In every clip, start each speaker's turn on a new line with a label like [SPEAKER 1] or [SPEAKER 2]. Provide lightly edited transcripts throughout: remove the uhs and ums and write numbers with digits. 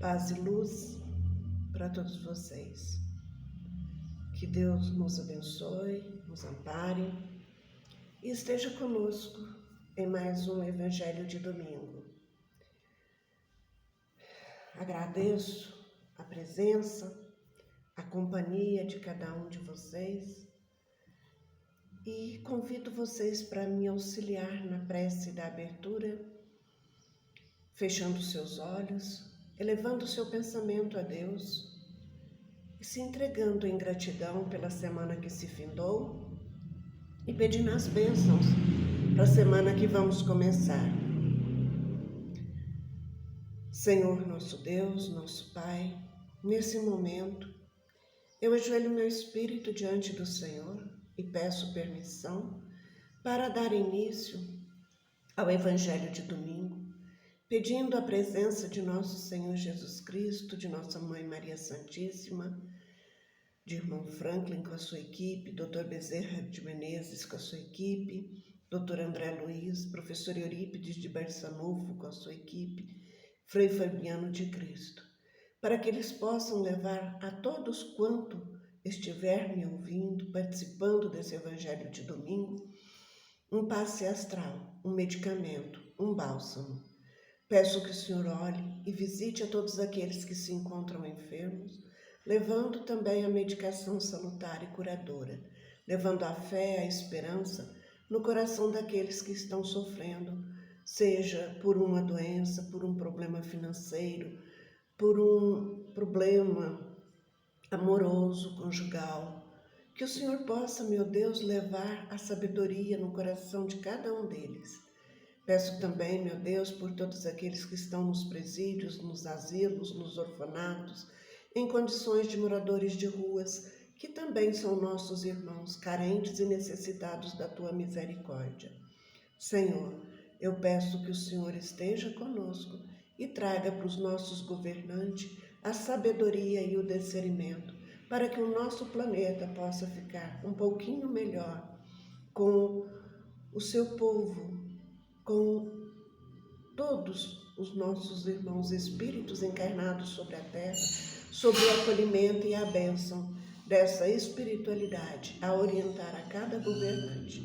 [SPEAKER 1] Paz e luz para todos vocês. Que Deus nos abençoe, nos ampare e esteja conosco em mais um Evangelho de domingo. Agradeço a presença, a companhia de cada um de vocês e convido vocês para me auxiliar na prece da abertura, fechando seus olhos, elevando seu pensamento a Deus e se entregando em gratidão pela semana que se findou e pedindo as bênçãos para a semana que vamos começar. Senhor nosso Deus, nosso Pai, nesse momento eu ajoelho meu espírito diante do Senhor e peço permissão para dar início ao Evangelho de domingo, pedindo a presença de nosso Senhor Jesus Cristo, de nossa Mãe Maria Santíssima, de irmão Franklin com a sua equipe, Dr. Bezerra de Menezes com a sua equipe, Dr. André Luiz, professor Eurípides de Barçanufo com a sua equipe, Frei Fabiano de Cristo, para que eles possam levar a todos quanto estiver me ouvindo, participando desse Evangelho de domingo, um passe astral, um medicamento, um bálsamo. Peço que o Senhor olhe e visite a todos aqueles que se encontram enfermos, levando também a medicação salutar e curadora, levando a fé, a esperança no coração daqueles que estão sofrendo, seja por uma doença, por um problema financeiro, por um problema amoroso, conjugal. Que o Senhor possa, meu Deus, levar a sabedoria no coração de cada um deles. Peço também, meu Deus, por todos aqueles que estão nos presídios, nos asilos, nos orfanatos, em condições de moradores de ruas, que também são nossos irmãos, carentes e necessitados da Tua misericórdia. Senhor, eu peço que o Senhor esteja conosco e traga para os nossos governantes a sabedoria e o discernimento, para que o nosso planeta possa ficar um pouquinho melhor com o seu povo, com todos os nossos irmãos espíritos encarnados sobre a terra, sobre o acolhimento e a bênção dessa espiritualidade a orientar a cada governante.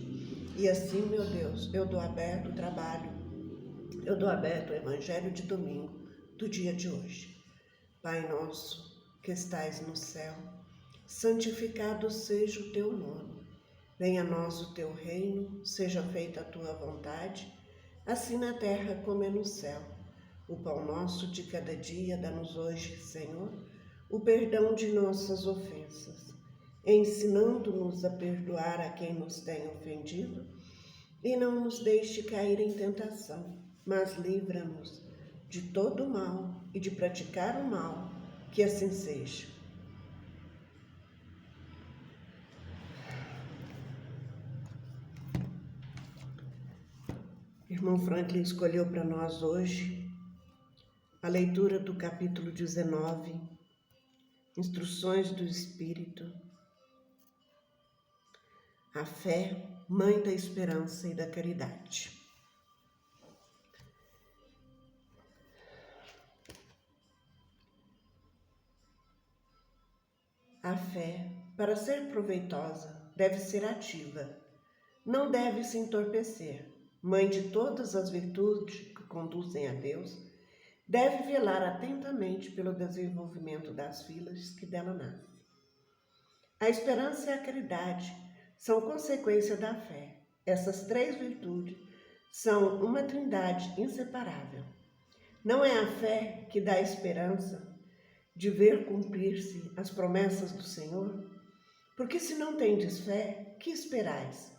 [SPEAKER 1] E assim, meu Deus, eu dou aberto o trabalho, eu dou aberto o Evangelho de domingo do dia de hoje. Pai nosso, que estais no céu, santificado seja o teu nome. Venha a nós o teu reino, seja feita a tua vontade, assim na terra como é no céu. O pão nosso de cada dia dá-nos hoje, Senhor, o perdão de nossas ofensas, ensinando-nos a perdoar a quem nos tem ofendido, e não nos deixe cair em tentação, mas livra-nos de todo o mal e de praticar o mal, que assim seja. Irmão Franklin escolheu para nós hoje a leitura do capítulo 19, Instruções do Espírito. A fé, mãe da esperança e da caridade. A fé, para ser proveitosa, deve ser ativa, não deve se entorpecer. Mãe de todas as virtudes que conduzem a Deus, deve velar atentamente pelo desenvolvimento das filhas que dela nascem. A esperança e a caridade são consequência da fé. Essas três virtudes são uma trindade inseparável. Não é a fé que dá a esperança de ver cumprir-se as promessas do Senhor? Porque se não tendes fé, que esperais?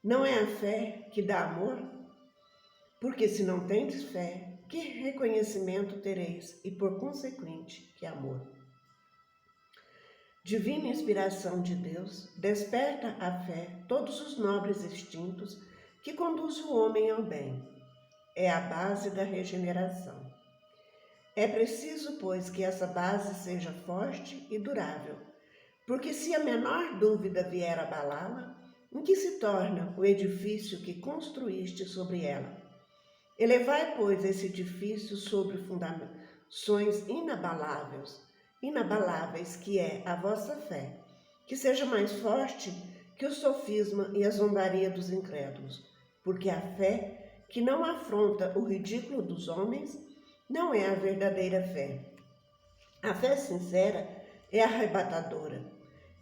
[SPEAKER 1] Não é a fé que dá amor? Porque se não tendes fé, que reconhecimento tereis e, por consequente, que amor? Divina inspiração de Deus desperta à fé todos os nobres instintos que conduzem o homem ao bem. É a base da regeneração. É preciso, pois, que essa base seja forte e durável, porque se a menor dúvida vier abalá-la, em que se torna o edifício que construíste sobre ela? Elevai, pois, esse edifício sobre sonhos inabaláveis, que é a vossa fé, que seja mais forte que o sofisma e a zombaria dos incrédulos, porque a fé que não afronta o ridículo dos homens não é a verdadeira fé. A fé sincera é arrebatadora.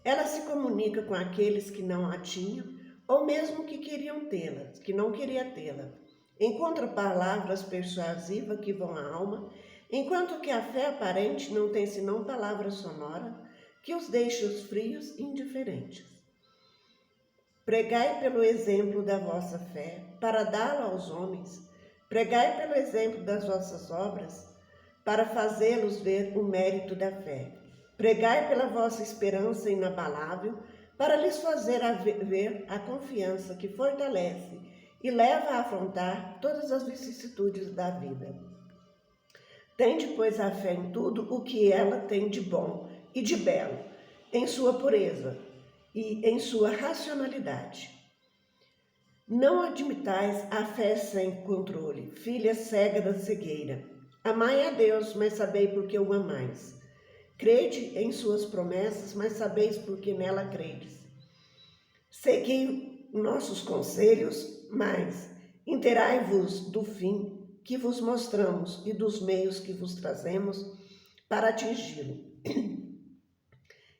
[SPEAKER 1] Ela se comunica com aqueles que não a tinham, ou mesmo que queriam tê-la, que não queria tê-la. Encontra palavras persuasivas que vão à alma, enquanto que a fé aparente não tem senão palavra sonora que os deixa os frios e indiferentes. Pregai pelo exemplo da vossa fé, para dá-la aos homens. Pregai pelo exemplo das vossas obras, para fazê-los ver o mérito da fé. Pregai pela vossa esperança inabalável, para lhes fazer ver a confiança que fortalece e leva a afrontar todas as vicissitudes da vida. Tende, pois, a fé em tudo o que ela tem de bom e de belo, em sua pureza e em sua racionalidade. Não admitais a fé sem controle, filha cega da cegueira. Amai a Deus, mas sabei por que o amais. Crede em suas promessas, mas sabeis por que nela credes. Segui nossos conselhos, mas interai-vos do fim que vos mostramos e dos meios que vos trazemos para atingi-lo.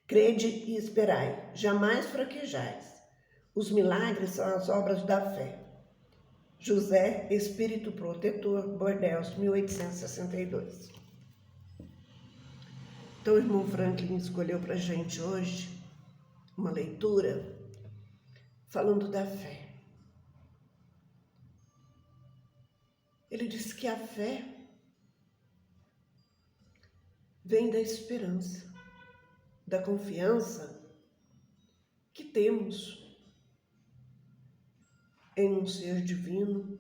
[SPEAKER 1] Crede e esperai, jamais fraquejais. Os milagres são as obras da fé. José, Espírito Protetor, Bordeaux, 1862. Então, o irmão Franklin escolheu para a gente hoje uma leitura falando da fé. Ele diz que a fé vem da esperança, da confiança que temos em um ser divino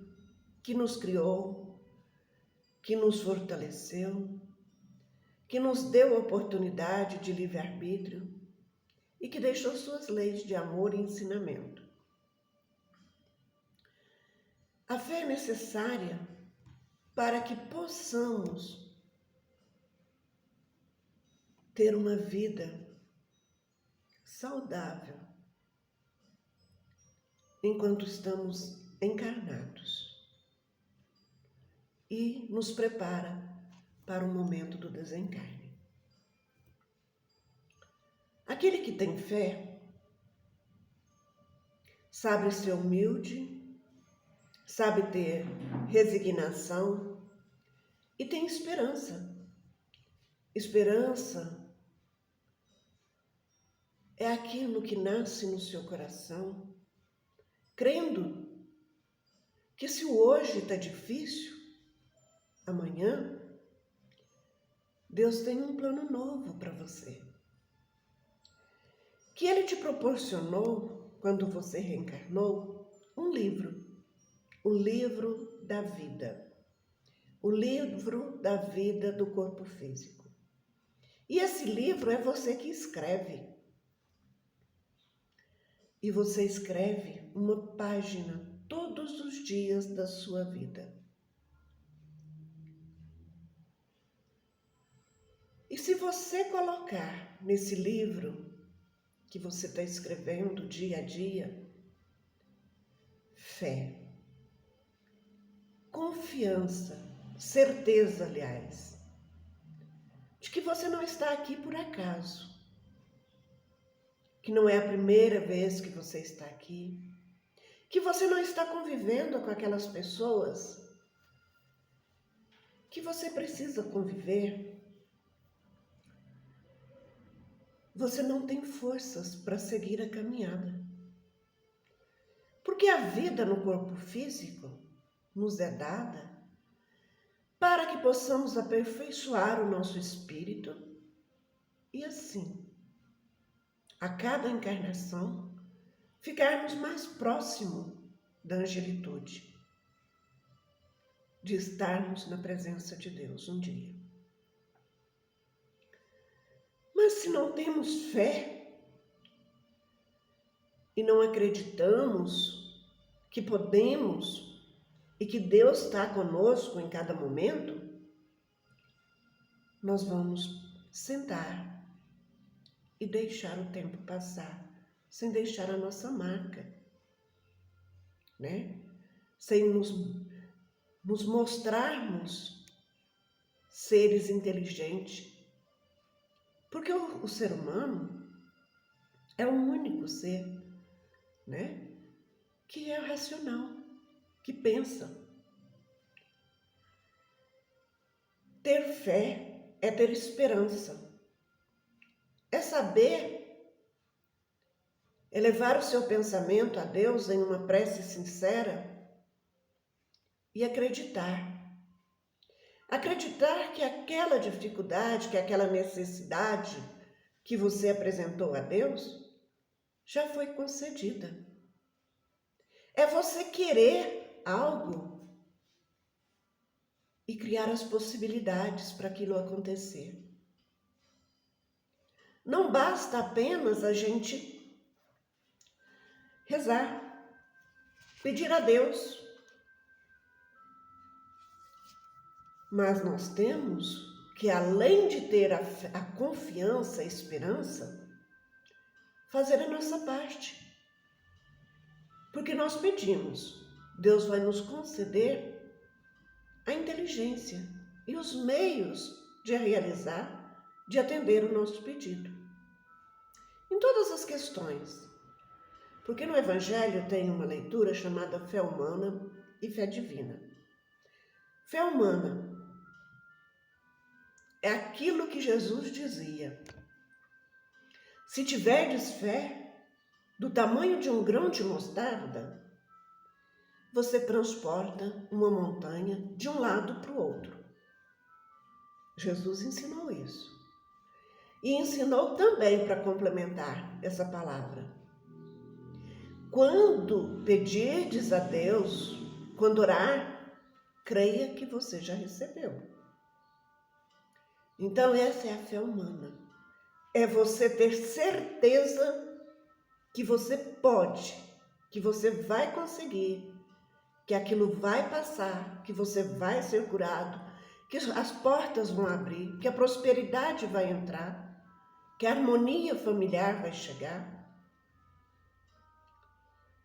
[SPEAKER 1] que nos criou, que nos fortaleceu, que nos deu a oportunidade de livre-arbítrio e que deixou suas leis de amor e ensinamento. A fé é necessária para que possamos ter uma vida saudável enquanto estamos encarnados e nos prepara para o momento do desencarne. Aquele que tem fé sabe ser humilde, sabe ter resignação e tem esperança. Esperança é aquilo que nasce no seu coração, crendo que se o hoje está difícil, amanhã Deus tem um plano novo para você. Que Ele te proporcionou, quando você reencarnou, um livro. O livro da vida. O livro da vida do corpo físico. E esse livro é você que escreve. E você escreve uma página todos os dias da sua vida. E se você colocar nesse livro que você está escrevendo dia a dia, fé, confiança, certeza, aliás, de que você não está aqui por acaso, que não é a primeira vez que você está aqui, que você não está convivendo com aquelas pessoas que você precisa conviver. Você não tem forças para seguir a caminhada. Porque a vida no corpo físico nos é dada para que possamos aperfeiçoar o nosso espírito e assim, a cada encarnação, ficarmos mais próximos da angelitude, de estarmos na presença de Deus um dia. Mas se não temos fé e não acreditamos que podemos e que Deus está conosco em cada momento, nós vamos sentar e deixar o tempo passar, sem deixar a nossa marca, né? Sem nos mostrarmos seres inteligentes. Porque o ser humano é o único ser, né, que é racional, que pensa. Ter fé é ter esperança, é saber elevar o seu pensamento a Deus em uma prece sincera e acreditar. Acreditar que aquela dificuldade, que aquela necessidade que você apresentou a Deus já foi concedida. É você querer algo e criar as possibilidades para aquilo acontecer. Não basta apenas a gente rezar, pedir a Deus. Mas nós temos que, além de ter a confiança, a esperança, fazer a nossa parte. Porque nós pedimos, Deus vai nos conceder a inteligência e os meios de realizar, de atender o nosso pedido. Em todas as questões. Porque no Evangelho tem uma leitura chamada fé humana e fé divina. Fé humana é aquilo que Jesus dizia: se tiverdes fé do tamanho de um grão de mostarda, você transporta uma montanha de um lado para o outro. Jesus ensinou isso. E ensinou também, para complementar essa palavra: quando pedirdes a Deus, quando orar, creia que você já recebeu. Então essa é a fé humana. É você ter certeza que você pode, que você vai conseguir, que aquilo vai passar, que você vai ser curado, que as portas vão abrir, que a prosperidade vai entrar, que a harmonia familiar vai chegar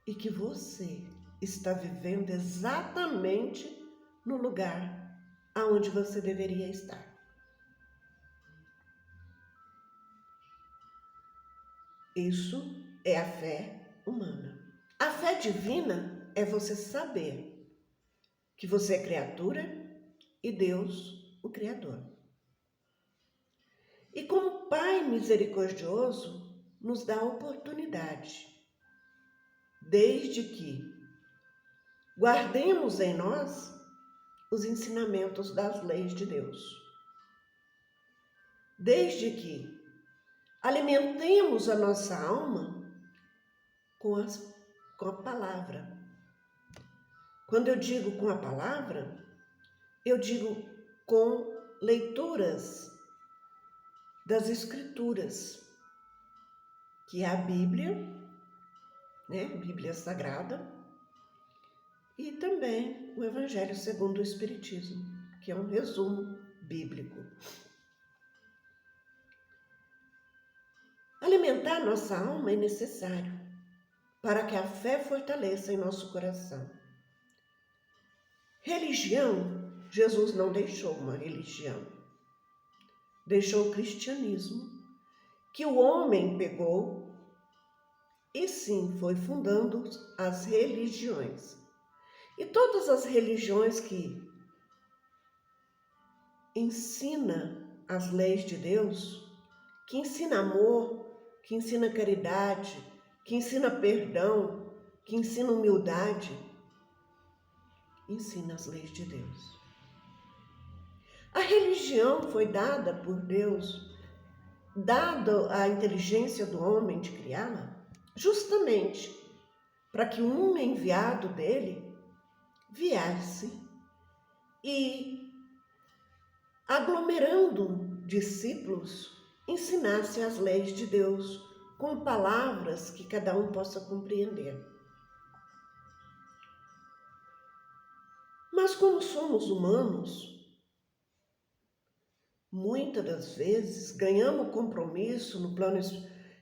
[SPEAKER 1] e que você está vivendo exatamente no lugar aonde você deveria estar. Isso é a fé humana. A fé divina é você saber que você é criatura e Deus o Criador. E como Pai misericordioso, nos dá a oportunidade, desde que guardemos em nós os ensinamentos das leis de Deus. Desde que alimentemos a nossa alma com a palavra. Quando eu digo com a palavra, eu digo com leituras das Escrituras, que é a Bíblia, né? Bíblia Sagrada, e também o Evangelho segundo o Espiritismo, que é um resumo bíblico. Alimentar nossa alma é necessário para que a fé fortaleça em nosso coração. Religião, Jesus não deixou uma religião. Deixou o cristianismo, que o homem pegou e sim foi fundando as religiões. E todas as religiões que ensinam as leis de Deus, que ensina amor, que ensina caridade, que ensina perdão, que ensina humildade, ensina as leis de Deus. A religião foi dada por Deus, dada a inteligência do homem de criá-la, justamente para que um enviado dele viesse e, aglomerando discípulos, ensinasse as leis de Deus com palavras que cada um possa compreender. Mas como somos humanos, muitas das vezes, ganhamos compromisso no plano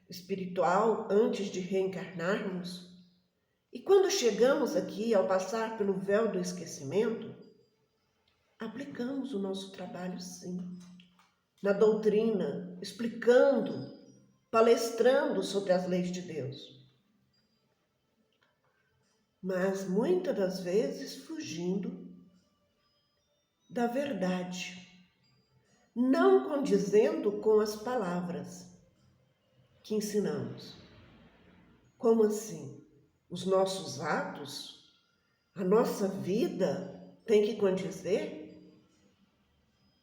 [SPEAKER 1] espiritual antes de reencarnarmos. E quando chegamos aqui, ao passar pelo véu do esquecimento, aplicamos o nosso trabalho, sim, na doutrina, explicando, palestrando sobre as leis de Deus. Mas muitas das vezes fugindo da verdade, não condizendo com as palavras que ensinamos. Como assim? Os nossos atos, a nossa vida tem que condizer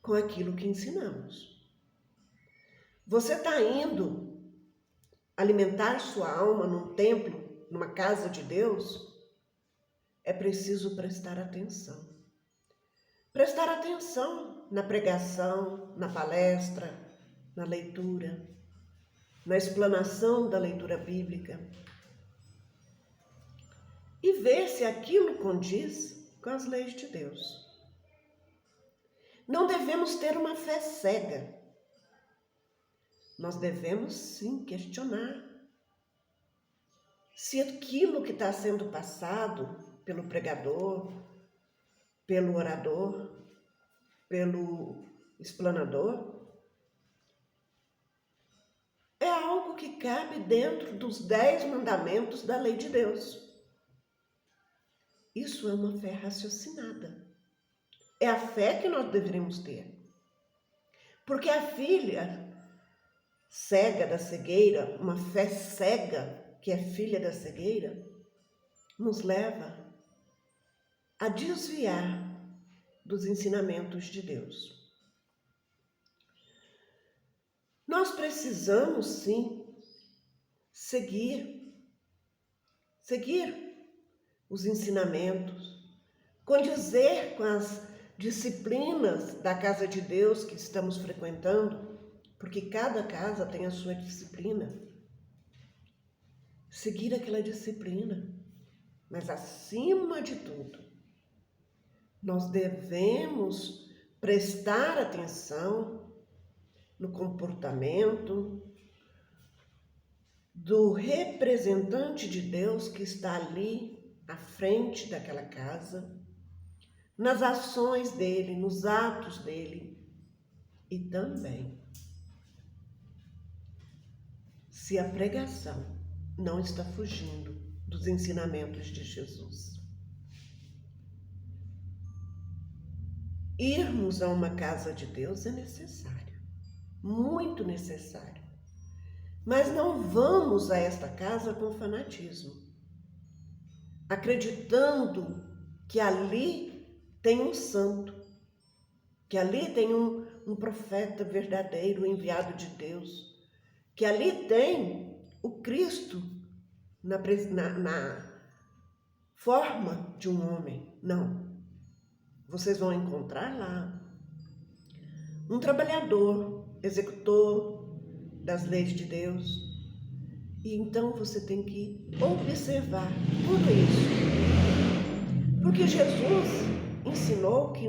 [SPEAKER 1] com aquilo que ensinamos. Você está indo alimentar sua alma num templo, numa casa de Deus? É preciso prestar atenção. Prestar atenção na pregação, na palestra, na leitura, na explanação da leitura bíblica. E ver se aquilo condiz com as leis de Deus. Não devemos ter uma fé cega. Nós devemos, sim, questionar se aquilo que está sendo passado pelo pregador, pelo orador, pelo explanador, é algo que cabe dentro dos 10 mandamentos da lei de Deus. Isso é uma fé raciocinada. É a fé que nós deveríamos ter. Porque a filha cega da cegueira, uma fé cega, que é filha da cegueira, nos leva a desviar dos ensinamentos de Deus. Nós precisamos, sim, seguir os ensinamentos, condizer com as disciplinas da casa de Deus que estamos frequentando, porque cada casa tem a sua disciplina. Seguir aquela disciplina, mas acima de tudo, nós devemos prestar atenção no comportamento do representante de Deus que está ali à frente daquela casa, nas ações dele, nos atos dele, e também se a pregação não está fugindo dos ensinamentos de Jesus. Irmos a uma casa de Deus é necessário, muito necessário. Mas não vamos a esta casa com fanatismo, acreditando que ali tem um santo, que ali tem um profeta verdadeiro enviado de Deus, que ali tem o Cristo na forma de um homem. Não. Vocês vão encontrar lá um trabalhador, executor das leis de Deus. E então você tem que observar tudo isso. Porque Jesus ensinou que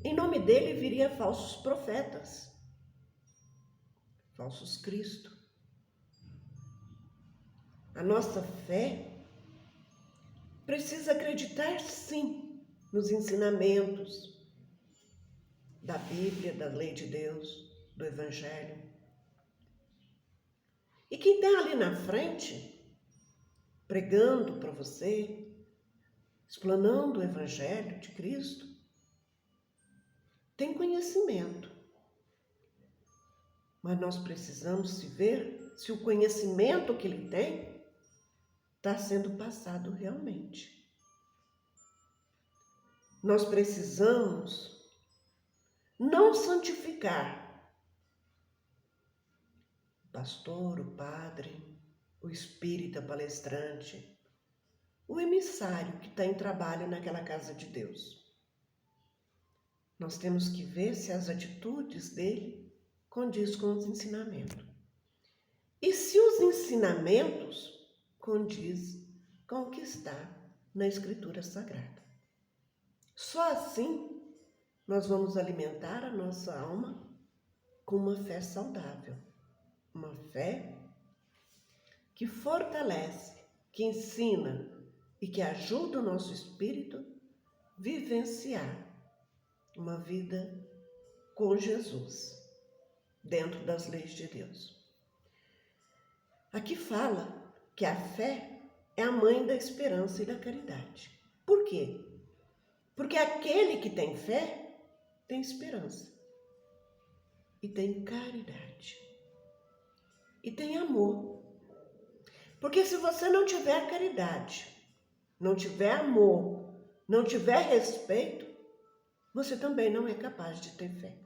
[SPEAKER 1] em nome dele viria falsos profetas, falsos Cristo. A nossa fé precisa acreditar, sim, nos ensinamentos da Bíblia, da lei de Deus, do Evangelho. E quem está ali na frente, pregando para você, explanando o Evangelho de Cristo, tem conhecimento. Mas nós precisamos ver se o conhecimento que ele tem está sendo passado realmente. Nós precisamos não santificar o pastor, o padre, o espírita palestrante, o emissário que está em trabalho naquela casa de Deus. Nós temos que ver se as atitudes dele condiz com os ensinamentos. E se os ensinamentos condiz com o que está na Escritura Sagrada. Só assim nós vamos alimentar a nossa alma com uma fé saudável, uma fé que fortalece, que ensina e que ajuda o nosso espírito a vivenciar uma vida com Jesus, dentro das leis de Deus. Aqui fala que a fé é a mãe da esperança e da caridade. Por quê? Porque aquele que tem fé tem esperança e tem caridade e tem amor. Porque se você não tiver caridade, não tiver amor, não tiver respeito, você também não é capaz de ter fé.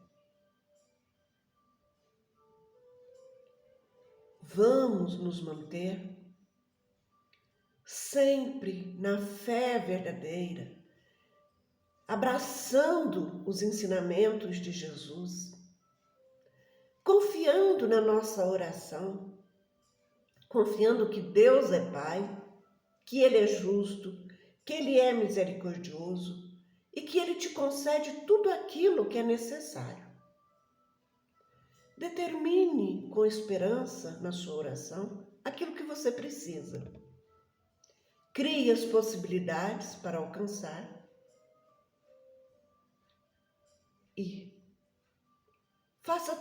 [SPEAKER 1] Vamos nos manter sempre na fé verdadeira, abraçando os ensinamentos de Jesus, confiando na nossa oração, confiando que Deus é Pai, que Ele é justo, que Ele é misericordioso e que Ele te concede tudo aquilo que é necessário. Determine com esperança na sua oração aquilo que você precisa. Crie as possibilidades para alcançar e faça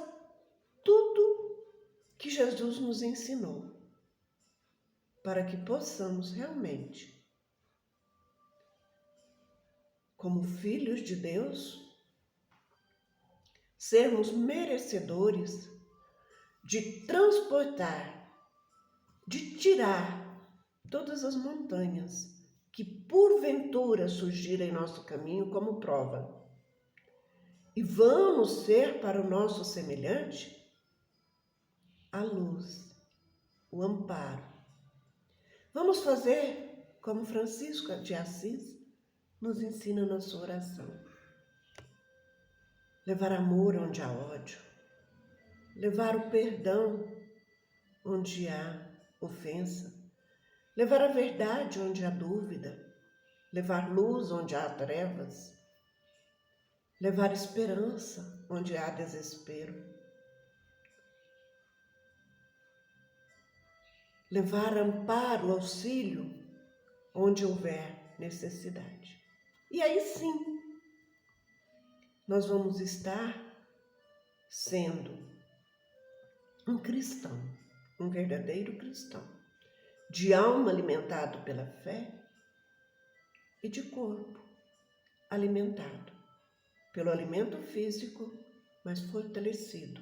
[SPEAKER 1] tudo que Jesus nos ensinou para que possamos realmente, como filhos de Deus, sermos merecedores de transportar, de tirar todas as montanhas que porventura surgirem em nosso caminho como prova. E vamos ser para o nosso semelhante a luz, o amparo. Vamos fazer como Francisco de Assis nos ensina na sua oração. Levar amor onde há ódio, levar o perdão onde há ofensa, levar a verdade onde há dúvida, levar luz onde há trevas, levar esperança onde há desespero, levar amparo, auxílio onde houver necessidade. E aí sim, nós vamos estar sendo um cristão, um verdadeiro cristão, de alma alimentado pela fé e de corpo alimentado pelo alimento físico, mas fortalecido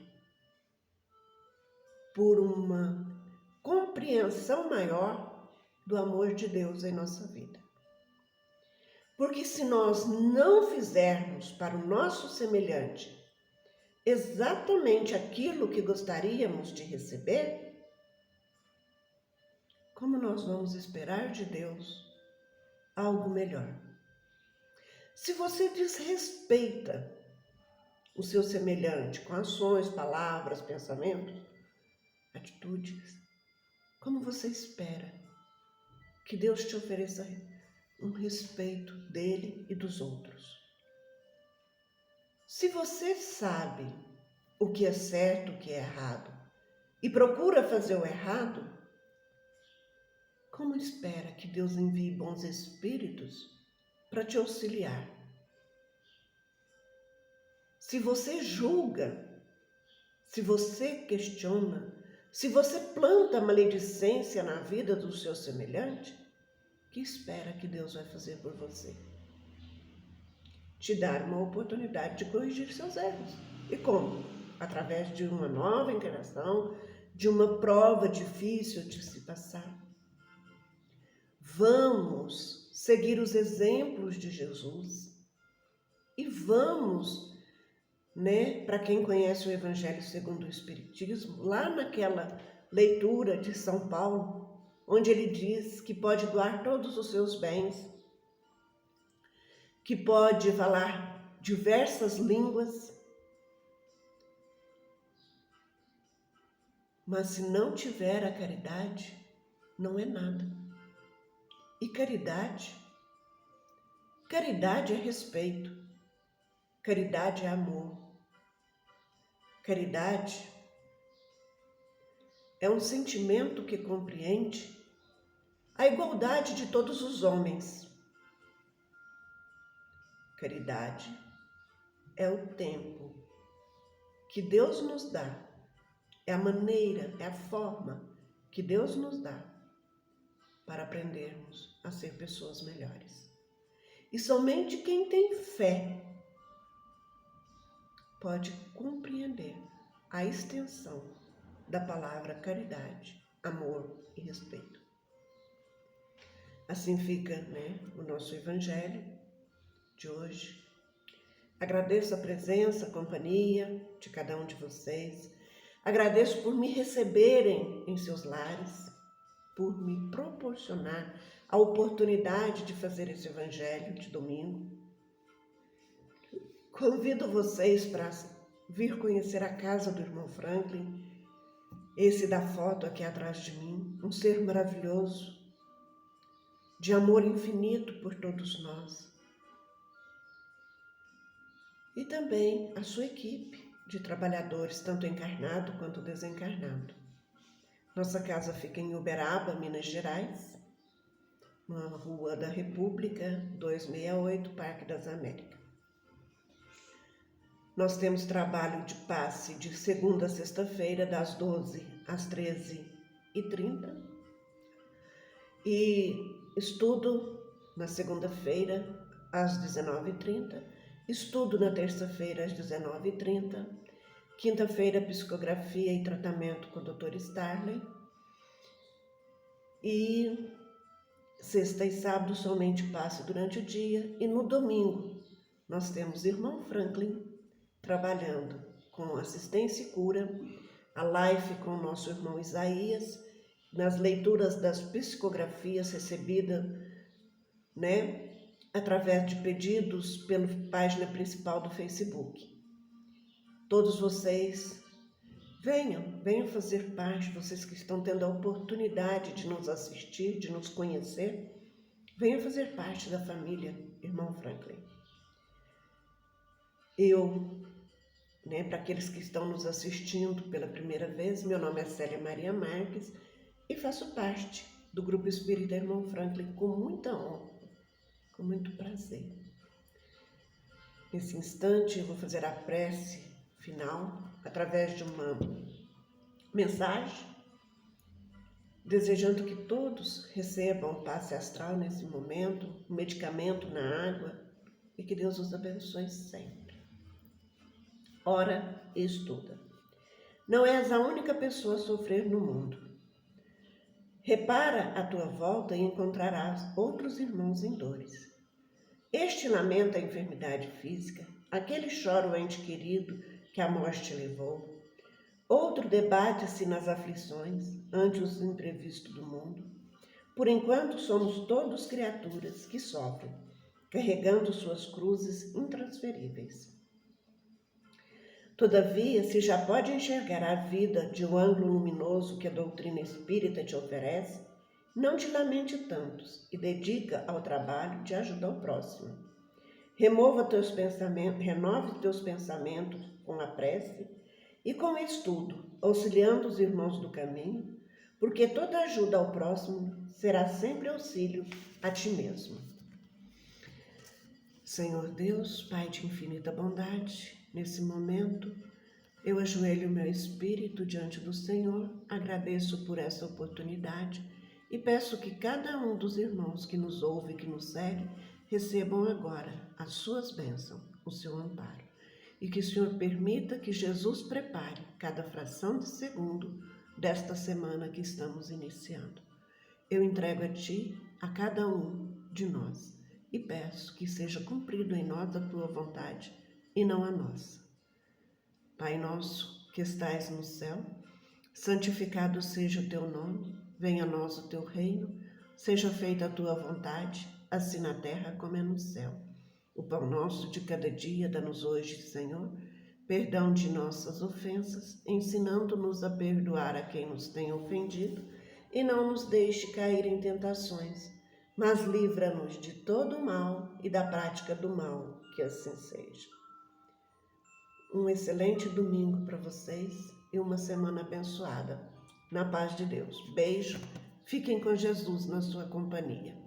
[SPEAKER 1] por uma compreensão maior do amor de Deus em nossa vida. Porque se nós não fizermos para o nosso semelhante exatamente aquilo que gostaríamos de receber, como nós vamos esperar de Deus algo melhor? Se você desrespeita o seu semelhante com ações, palavras, pensamentos, atitudes, como você espera que Deus te ofereça um respeito dele e dos outros? Se você sabe o que é certo, o que é errado, e procura fazer o errado, como espera que Deus envie bons espíritos para te auxiliar? Se você julga, se você questiona, se você planta maledicência na vida do seu semelhante, o que espera que Deus vai fazer por você? Te dar uma oportunidade de corrigir seus erros. E como? Através de uma nova encarnação, de uma prova difícil de se passar. Vamos seguir os exemplos de Jesus e vamos, para quem conhece o Evangelho segundo o Espiritismo, lá naquela leitura de São Paulo, onde ele diz que pode doar todos os seus bens, que pode falar diversas línguas, mas se não tiver a caridade, não é nada. E caridade é respeito, caridade é amor, Caridade é um sentimento que compreende a igualdade de todos os homens. Caridade é o tempo que Deus nos dá, é a maneira, é a forma que Deus nos dá para aprendermos a ser pessoas melhores. E somente quem tem fé pode compreender a extensão da palavra caridade, amor e respeito. Assim fica, o nosso evangelho de hoje. Agradeço a presença, a companhia de cada um de vocês. Agradeço por me receberem em seus lares, por me proporcionar a oportunidade de fazer esse evangelho de domingo. Convido vocês para vir conhecer a casa do irmão Franklin, esse da foto aqui atrás de mim, um ser maravilhoso, de amor infinito por todos nós. E também a sua equipe de trabalhadores, tanto encarnado quanto desencarnado. Nossa casa fica em Uberaba, Minas Gerais, na Rua da República, 268, Parque das Américas. Nós temos trabalho de passe de segunda a sexta-feira, das 12 às 13h30. E estudo na segunda-feira, às 19h30. Estudo na terça-feira, às 19h30. Quinta-feira, psicografia e tratamento com o Dr. Starley. E sexta e sábado, somente passe durante o dia. E no domingo, nós temos irmão Franklin trabalhando com assistência e cura, a live com o nosso irmão Isaías, nas leituras das psicografias recebidas, através de pedidos pela página principal do Facebook. Todos vocês, venham fazer parte, vocês que estão tendo a oportunidade de nos assistir, de nos conhecer, venham fazer parte da família Irmão Franklin. Eu, para aqueles que estão nos assistindo pela primeira vez, meu nome é Célia Maria Marques e faço parte do Grupo Espírita Irmão Franklin com muita honra, com muito prazer. Nesse instante eu vou fazer a prece final através de uma mensagem, desejando que todos recebam passe astral nesse momento, um medicamento na água e que Deus os abençoe sempre. Ora e estuda. Não és a única pessoa a sofrer no mundo. Repara à tua volta e encontrarás outros irmãos em dores. Este lamenta a enfermidade física, aquele chora o ente querido que a morte levou. Outro debate-se nas aflições ante os imprevistos do mundo. Por enquanto somos todos criaturas que sofrem, carregando suas cruzes intransferíveis. Todavia, se já pode enxergar a vida de um ângulo luminoso que a doutrina espírita te oferece, não te lamente tantos e dedica ao trabalho de ajudar o próximo. Renove teus pensamentos com a prece e com o estudo, auxiliando os irmãos do caminho, porque toda ajuda ao próximo será sempre auxílio a ti mesmo. Senhor Deus, Pai de infinita bondade, nesse momento, eu ajoelho meu espírito diante do Senhor, agradeço por essa oportunidade e peço que cada um dos irmãos que nos ouve e que nos segue recebam agora as suas bênçãos, o seu amparo, e que o Senhor permita que Jesus prepare cada fração de segundo desta semana que estamos iniciando. Eu entrego a Ti, a cada um de nós, e peço que seja cumprido em nós a Tua vontade e não a nossa. Pai nosso, que estais no céu, santificado seja o Teu nome, venha a nós o Teu reino, seja feita a Tua vontade, assim na terra como é no céu. O pão nosso de cada dia dá-nos hoje, Senhor, perdão de nossas ofensas, ensinando-nos a perdoar a quem nos tem ofendido, e não nos deixe cair em tentações, mas livra-nos de todo o mal e da prática do mal, que assim seja. um excelente domingo para vocês e uma semana abençoada. Na paz de Deus. Beijo. Fiquem com Jesus na sua companhia.